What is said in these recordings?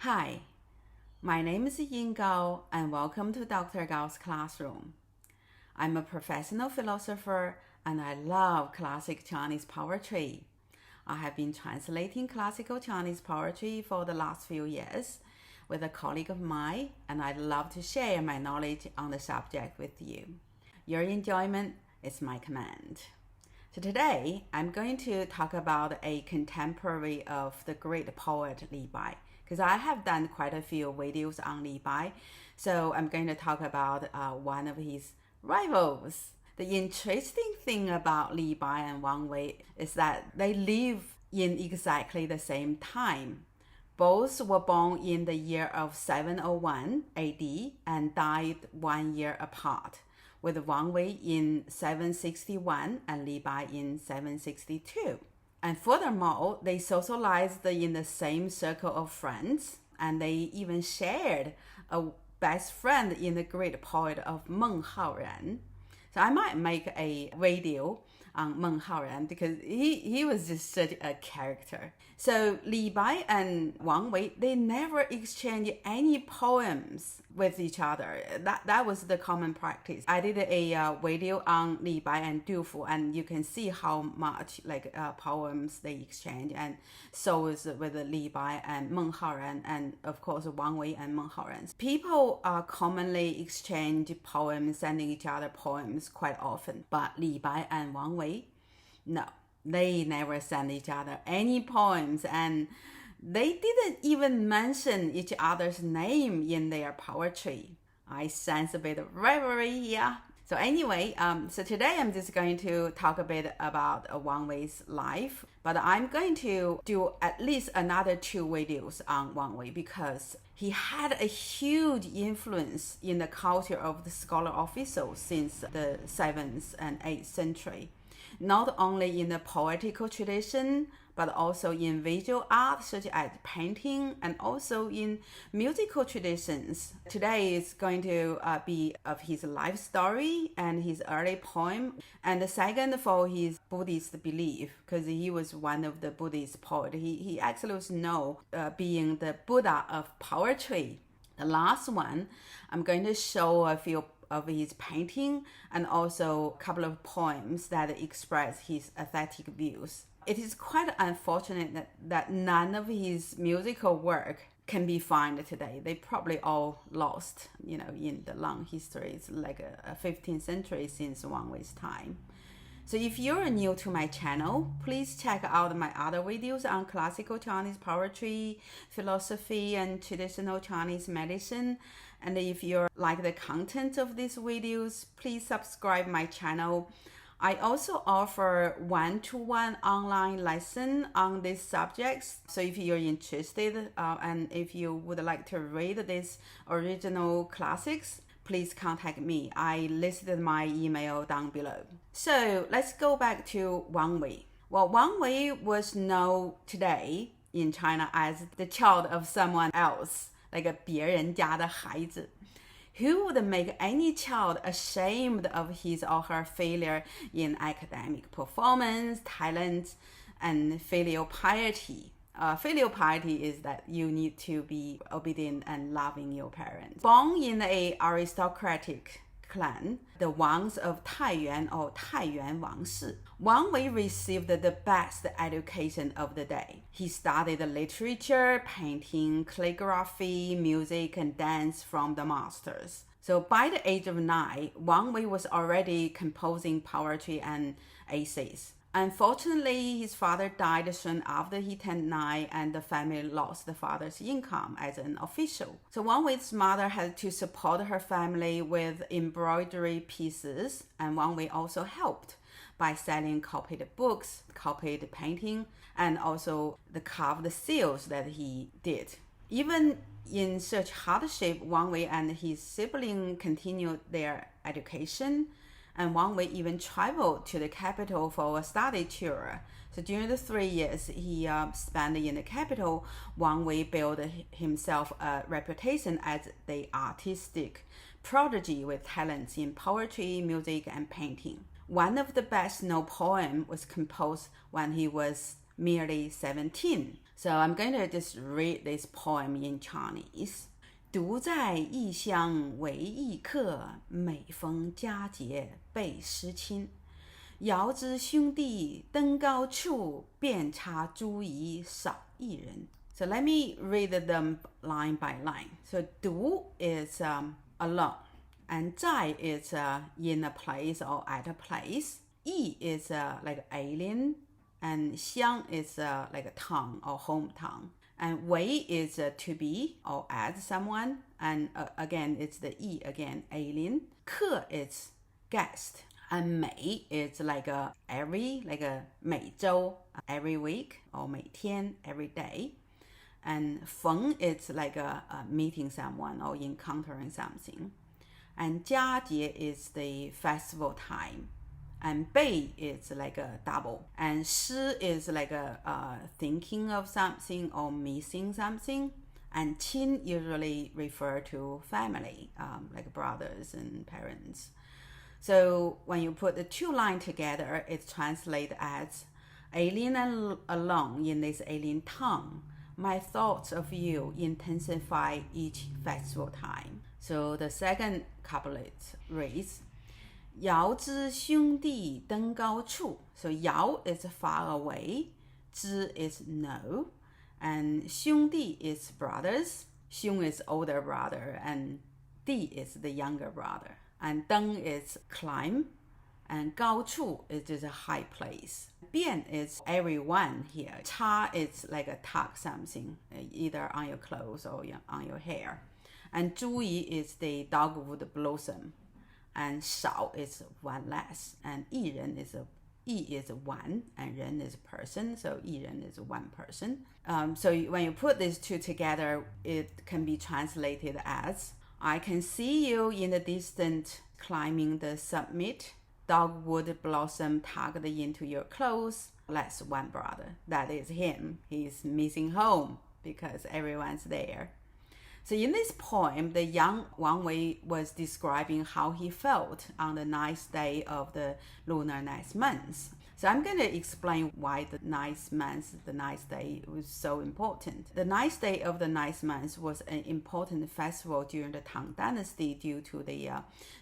Hi, my name is Yin Gao and welcome to Dr. Gao's classroom. I'm a professional philosopher and I love classic Chinese poetry. I have been translating classical Chinese poetry for the last few years with a colleague of mine, and I'd love to share my knowledge on the subject with you. Your enjoyment is my command. So today, I'm going to talk about a contemporary of the great poet Li Bai, because I have done quite a few videos on Li Bai. So I'm going to talk about one of his rivals. The interesting thing about Li Bai and Wang Wei is that they live in exactly the same time. Both were born in the year of 701 AD and died 1 year apart, with Wang Wei in 761 and Li Bai in 762. And furthermore, they socialized in the same circle of friends, and they even shared a best friend in the great poet of Meng Haoran. So I might make a video on Meng Haoran because he was just such a character. So Li Bai and Wang Wei, they never exchanged any poems with each other. That was the common practice. I did a video on Li Bai and Du Fu, and you can see how much poems they exchange, and so is with Li Bai and Meng Haoran, and of course Wang Wei and Meng Haoran. People commonly exchange poems, sending each other poems quite often, but Li Bai and Wang Wei, no, they never send each other any poems, and they didn't even mention each other's name in their poetry. I sense a bit of rivalry here. So anyway, so today I'm just going to talk a bit about Wang Wei's life, but I'm going to do at least another 2 videos on Wang Wei because he had a huge influence in the culture of the scholar officials since the 7th and 8th century. Not only in the poetical tradition, but also in visual art such as painting and also in musical traditions. Today is going to be of his life story and his early poem, and the second for his Buddhist belief, because he was one of the Buddhist poets. He actually was known being the Buddha of poetry. The last one, I'm going to show a few of his painting and also a couple of poems that express his aesthetic views. It is quite unfortunate that none of his musical work can be found today. They probably all lost, in the long history. It's like a 15th century since Wang Wei's time. So if you're new to my channel, please check out my other videos on classical Chinese poetry, philosophy, and traditional Chinese medicine. And if you like the content of these videos, please subscribe my channel. I also offer one-to-one online lesson on these subjects. So if you're interested and if you would like to read these original classics, please contact me. I listed my email down below. So let's go back to Wang Wei. Well, Wang Wei was known today in China as the child of someone else, like 别人家的孩子. Who would make any child ashamed of his or her failure in academic performance, talent, and filial piety? Filial piety is that you need to be obedient and loving your parents. Born in an aristocratic clan, the Wangs of Taiyuan or Taiyuan Wangshi, Wang Wei received the best education of the day. He studied literature, painting, calligraphy, music, and dance from the masters. So by the age of 9, Wang Wei was already composing poetry and essays. Unfortunately, his father died soon after he turned 9, and the family lost the father's income as an official. So Wang Wei's mother had to support her family with embroidery pieces, and Wang Wei also helped by selling copied books, copied painting, and also the carved seals that he did. Even in such hardship, Wang Wei and his sibling continued their education, and Wang Wei even traveled to the capital for a study tour. So during the 3 years he spent in the capital, Wang Wei built himself a reputation as the artistic prodigy with talents in poetry, music, and painting. One of the best known poems was composed when he was merely 17. So I'm going to just read this poem in Chinese. 独在异乡为异客，每逢佳节倍思亲。遥知兄弟登高处，遍插茱萸少一人。So let me read them line by line. So 独 is alone, and 在 is in a place or at a place. 异 is like alien, and 乡 is like a town or hometown. And 为 is to be or as someone, and again it's the 异 again, alien. 客 is guest, and 每 is like a every, like a 每周 every week, or 每天 every day. And 逢 is like a meeting someone or encountering something. And 佳节 is the festival time. And 倍 is like a double. And 思 is like a thinking of something or missing something. And 亲 usually refer to family, like brothers and parents. So when you put the two lines together, it translates as alien and alone in this alien tongue. My thoughts of you intensify each festival time. So the second couplet reads, 遥知兄弟登高处. So 遥 is far away, 知 is know, and 兄弟 is brothers. 兄 is older brother, and 弟 is the younger brother. And 登 is climb, and 高处 is just a high place. 遍 is everyone here. 插 is like a tuck something, either on your clothes or on your hair. And 茱萸 is the dogwood blossom. And 少 is one less. And 一人 is one, and 人 is a person, so 一人 is one person. So when you put these two together, it can be translated as, I can see you in the distance climbing the summit, dogwood blossom tucked into your clothes. That's one brother. That is him. He's missing home because everyone's there. So in this poem, the young Wang Wei was describing how he felt on the ninth day of the lunar ninth month. So I'm going to explain why the ninth month, the ninth day, was so important. The ninth day of the ninth month was an important festival during the Tang Dynasty due to the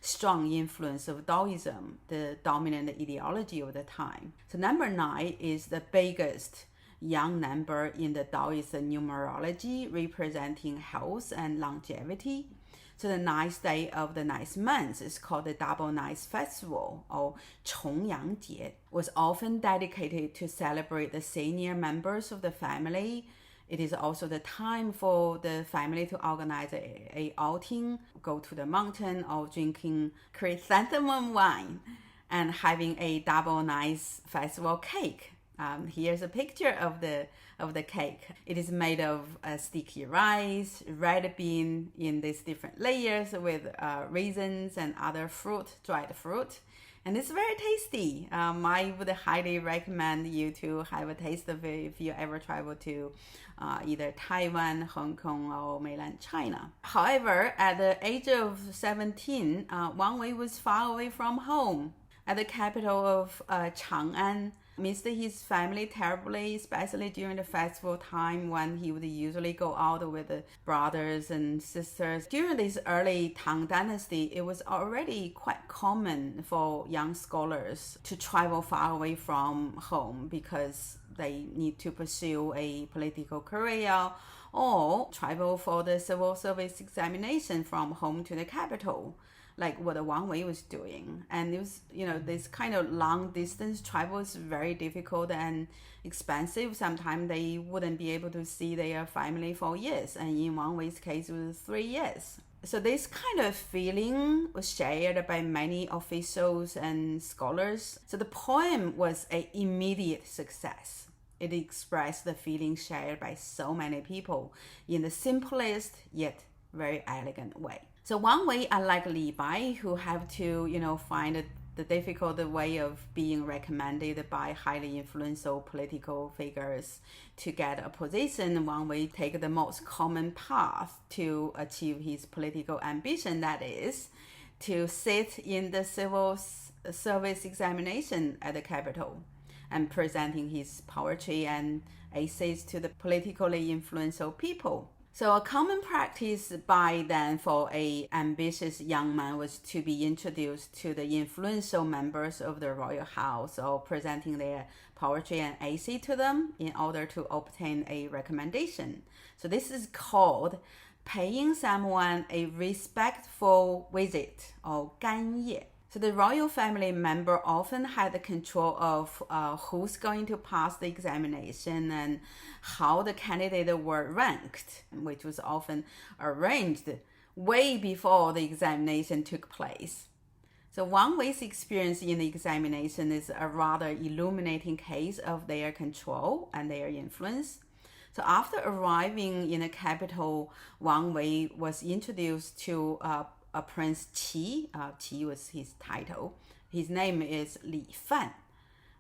strong influence of Taoism, the dominant ideology of the time. So number 9 is the biggest young number in the Taoist numerology, representing health and longevity. So the ninth day of the ninth month is called the Double Ninth Festival, or 重阳节, was often dedicated to celebrate the senior members of the family. It is also the time for the family to organize a outing, go to the mountain, or drinking chrysanthemum wine, and having a Double Ninth Festival cake. Here's a picture of the cake. It is made of sticky rice, red bean in these different layers with raisins and other fruit, dried fruit. And it's very tasty. I would highly recommend you to have a taste of it if you ever travel to either Taiwan, Hong Kong, or mainland China. However, at the age of 17, Wang Wei was far away from home at the capital of Chang'an. Missed his family terribly, especially during the festival time when he would usually go out with the brothers and sisters. During this early Tang Dynasty, it was already quite common for young scholars to travel far away from home because they need to pursue a political career or travel for the civil service examination from home to the capital, like what Wang Wei was doing. And it was, this kind of long distance travel is very difficult and expensive. Sometimes they wouldn't be able to see their family for years. And in Wang Wei's case, it was 3 years. So this kind of feeling was shared by many officials and scholars. So the poem was an immediate success. It expressed the feeling shared by so many people in the simplest yet very elegant way. So Wang Wei, unlike Li Bai, who have to, find the difficult way of being recommended by highly influential political figures to get a position, Wang Wei take the most common path to achieve his political ambition, that is, to sit in the civil service examination at the capital and presenting his poetry and essays to the politically influential people. So a common practice by then for a ambitious young man was to be introduced to the influential members of the royal house or presenting their poetry and essay to them in order to obtain a recommendation. So this is called paying someone a respectful visit or 干谒. So the royal family member often had the control of who's going to pass the examination and how the candidates were ranked, which was often arranged way before the examination took place. So Wang Wei's experience in the examination is a rather illuminating case of their control and their influence. So after arriving in the capital, Wang Wei was introduced to a Prince Qi. Qi was his title. His name is Li Fan,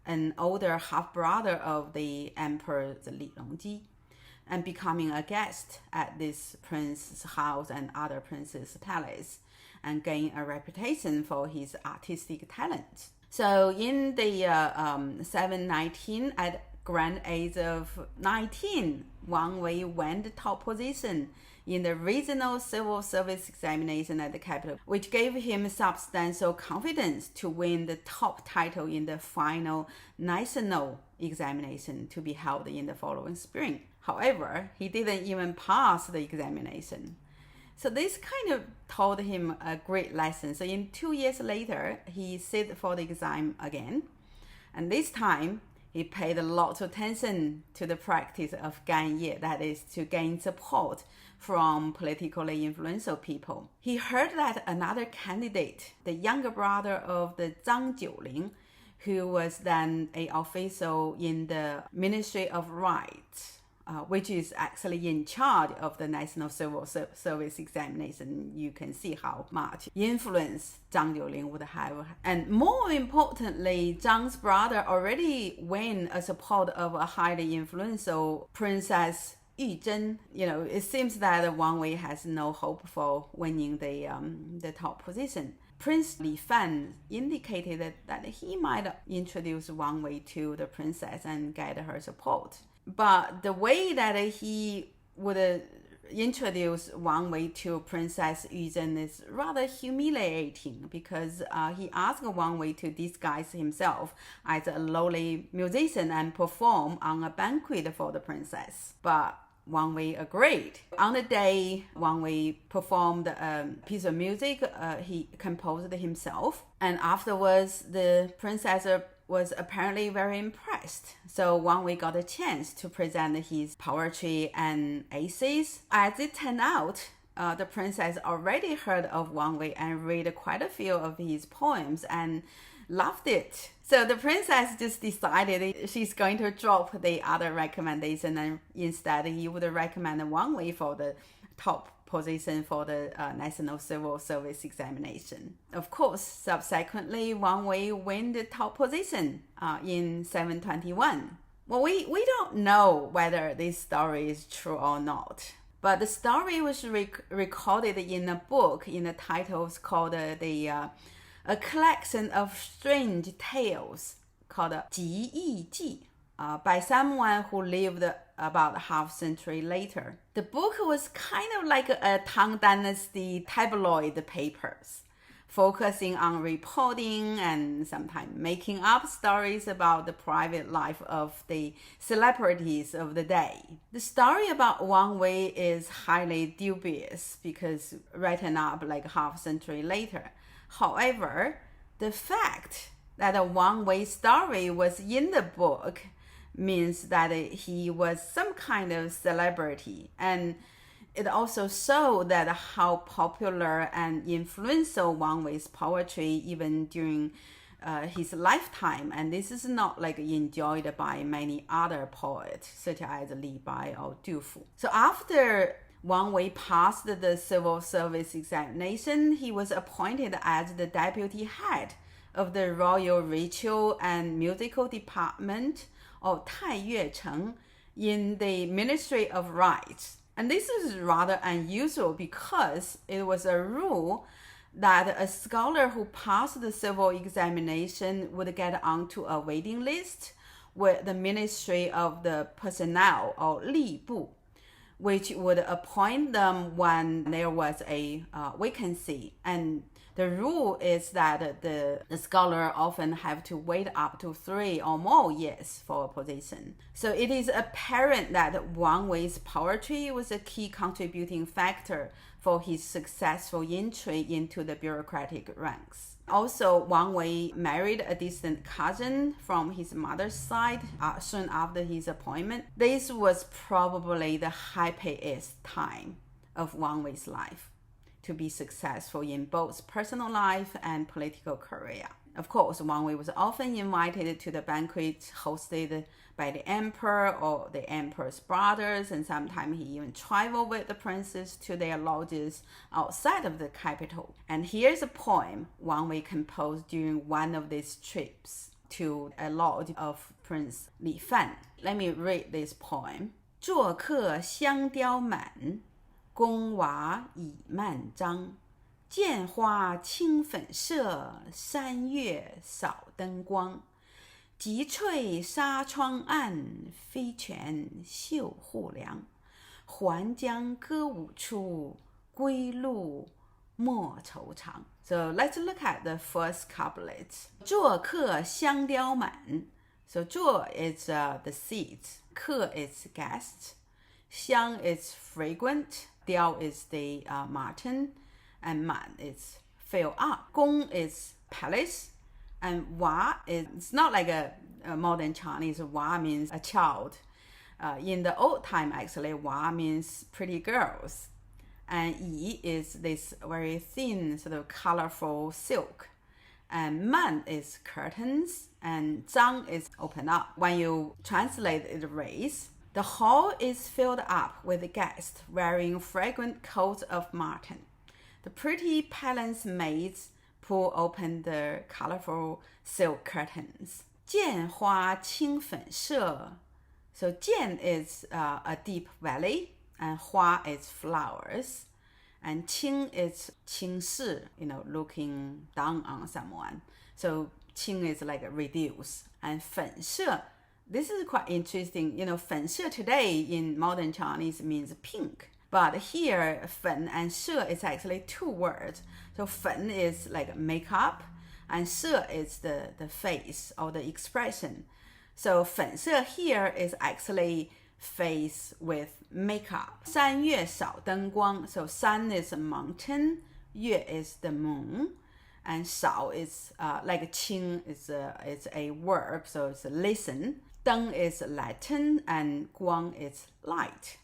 an older half-brother of the Emperor Li Longji, and becoming a guest at this prince's house and other princes' palace, and gain a reputation for his artistic talent. So in the 719, at grand age of 19, Wang Wei won the top position in the regional civil service examination at the capital, which gave him substantial confidence to win the top title in the final national examination to be held in the following spring. However, he didn't even pass the examination. So this kind of taught him a great lesson. So in 2 years later, he sit for the exam again. And this time, he paid a lot of attention to the practice of 干谒, that is, to gain support from politically influential people. He heard that another candidate, the younger brother of the Zhang Jiuling, who was then an official in the Ministry of Rights, which is actually in charge of the National Civil Service examination. You can see how much influence Zhang Jiuling would have. And more importantly, Zhang's brother already won a support of a highly influential Princess Yu Zhen. It seems that Wang Wei has no hope for winning the top position. Prince Li Fan indicated that he might introduce Wang Wei to the princess and get her support. But the way that he would introduce Wang Wei to Princess Yu Zhen is rather humiliating, because he asked Wang Wei to disguise himself as a lowly musician and perform on a banquet for the princess. But Wang Wei agreed. On the day Wang Wei performed a piece of music he composed himself, and afterwards the princess was apparently very impressed. So Wang Wei got a chance to present his poetry and essays. As it turned out, the princess already heard of Wang Wei and read quite a few of his poems and loved it. So the princess just decided she's going to drop the other recommendation, and instead he would recommend Wang Wei for the top position for the National Civil Service examination. Of course, subsequently, Wang Wei won the top position in 721. Well, we don't know whether this story is true or not, but the story was recorded in a book in the titles called A Collection of Strange Tales, called 集异记, by someone who lived about half century later. The book was kind of like a Tang Dynasty tabloid papers, focusing on reporting and sometimes making up stories about the private life of the celebrities of the day. The story about Wang Wei is highly dubious because written up like half century later. However, the fact that a Wang Wei story was in the book means that he was some kind of celebrity, and it also showed that how popular and influential Wang Wei's poetry even during his lifetime, and this is not like enjoyed by many other poets such as Li Bai or Du Fu. So after Wang Wei passed the civil service examination, he was appointed as the deputy head of the Royal Ritual and Musical Department, or 太乐城, in the Ministry of Rights. And this is rather unusual because it was a rule that a scholar who passed the civil examination would get onto a waiting list, with the Ministry of the Personnel, or 吏部, which would appoint them when there was a vacancy. And the rule is that the scholar often have to wait up to 3 or more years for a position. So it is apparent that Wang Wei's poetry was a key contributing factor for his successful entry into the bureaucratic ranks. Also, Wang Wei married a distant cousin from his mother's side soon after his appointment. This was probably the happiest time of Wang Wei's life to be successful in both personal life and political career. Of course, Wang Wei was often invited to the banquets hosted by the emperor or the emperor's brothers, and sometimes he even traveled with the princes to their lodges outside of the capital. And here's a poem Wang Wei composed during one of these trips to a lodge of Prince Li Fan. Let me read this poem. 做客香雕满，宫瓦已漫张。见花清粉色，山月扫灯光。急翠纱窗暗，飞泉绣户凉。还将歌舞出，归路莫愁长。So let's look at the first couplet. 做客香雕满。So 做 is the seat. 客 is guest. 香 is fragrant. 雕 is the martin. And 满 is fill up. 宫 is palace. And 娃 is, it's not like a modern Chinese. 娃 means a child. In the old time, actually, 娃 means pretty girls. And 乙 is this very thin, sort of colorful silk. And 满 is curtains. And 张 is open up. When you translate it, raise, the hall is filled up with guests wearing fragrant coats of marten. The pretty palace maids pull open the colorful silk curtains. 涧花清粉色. So 涧 is a deep valley, and 花 is flowers, and 清 is 轻视, looking down on someone. So 轻 is like reduce, and 粉色. This is quite interesting. 粉色 today in modern Chinese means pink. But here, 粉 and 色 is actually two words. So 粉 is like makeup, and 色 is the face or the expression. So 粉色 here is actually face with makeup. 山月扫灯光. So 山 is a mountain, 月 is the moon, and 扫 is like 清 is a verb, so it's listen. 灯 is Latin, and 光 is light.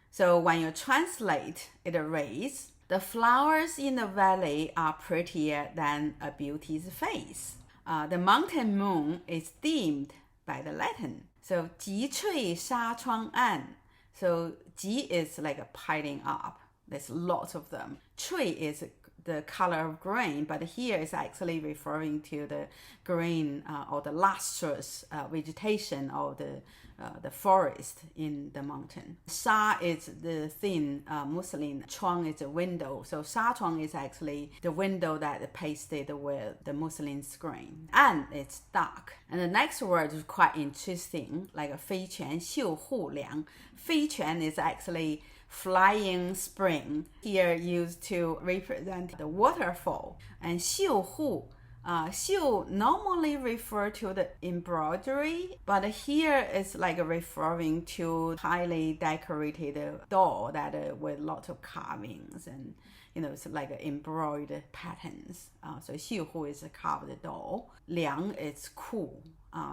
So when you translate, it reads, the flowers in the valley are prettier than a beauty's face. The mountain moon is dimmed by the Latin. So 急翠纱窗暗. So 急 is like a piling up. There's lots of them. 翠 is the color of green, but here is actually referring to the green or the lustrous vegetation or the forest in the mountain. 纱 is the thin muslin. 窗 is a window. So 纱窗 is actually the window that pasted with the muslin screen. 暗 it's dark. And the next word is quite interesting, like 飞泉绣户凉. 飞泉 is actually flying spring, here used to represent the waterfall. And 绣户, 绣 normally refer to the embroidery, but here it's like referring to highly decorated door that with lots of carvings and it's like embroidered patterns. So 绣户 is a carved door. 凉 is cool.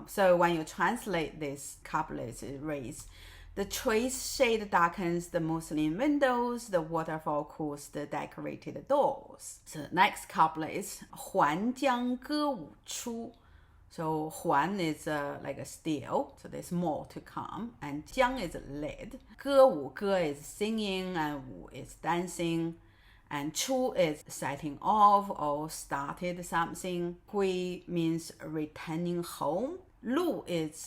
So when you translate this couplet, it reads, the tree's shade darkens the muslin windows, the waterfall cools the decorated doors. So next couplet is 还将歌舞出. So 还 is like a still, so there's more to come. And 将 is lead. 歌舞, 歌 is singing, and 舞 is dancing. And 出 is setting off or started something. 归 means returning home. 路 is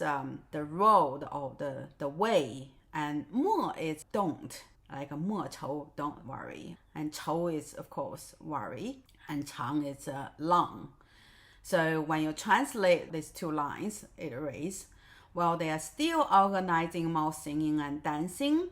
the road or the way, and 莫 is don't, like 莫愁, don't worry, and 愁 is of course worry, and 长 is long. So when you translate these two lines, it reads, while they are still organizing more singing and dancing,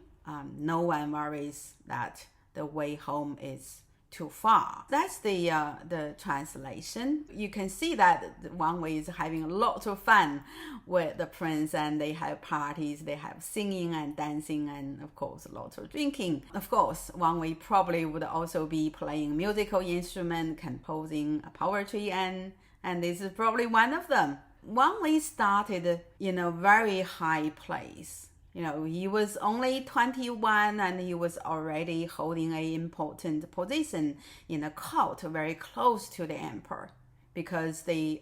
no one worries that the way home is too far. That's the translation. You can see that Wang Wei is having lots of fun with the prince, and they have parties, they have singing and dancing, and of course lots of drinking. Of course, Wang Wei probably would also be playing musical instrument, composing poetry, and this is probably one of them. Wang Wei started in a very high place. He was only 21 and he was already holding an important position in a court very close to the emperor, because the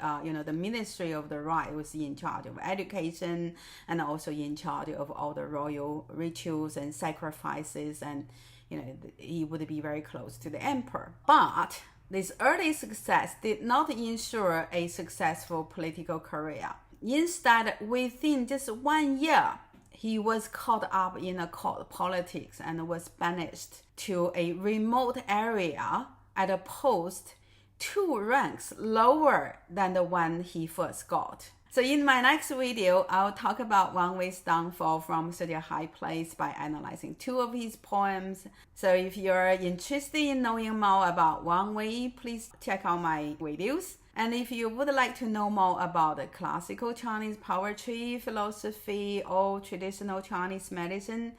Ministry of the Right was in charge of education and also in charge of all the royal rituals and sacrifices, and he would be very close to the emperor. But this early success did not ensure a successful political career. Instead, within just 1 year, he was caught up in a court politics and was banished to a remote area at a post 2 ranks lower than the one he first got. So in my next video, I'll talk about Wang Wei's downfall from such a high place by analyzing 2 of his poems. So if you're interested in knowing more about Wang Wei, please check out my videos. And if you would like to know more about the classical Chinese poetry, philosophy, or traditional Chinese medicine,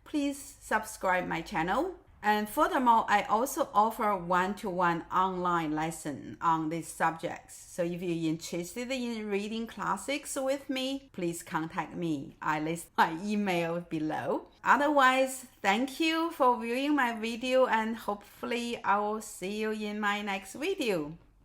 please subscribe my channel. And furthermore, I also offer one-to-one online lesson on these subjects. So if you're interested in reading classics with me, please contact me. I list my email below. Otherwise, thank you for viewing my video, and hopefully I will see you in my next video.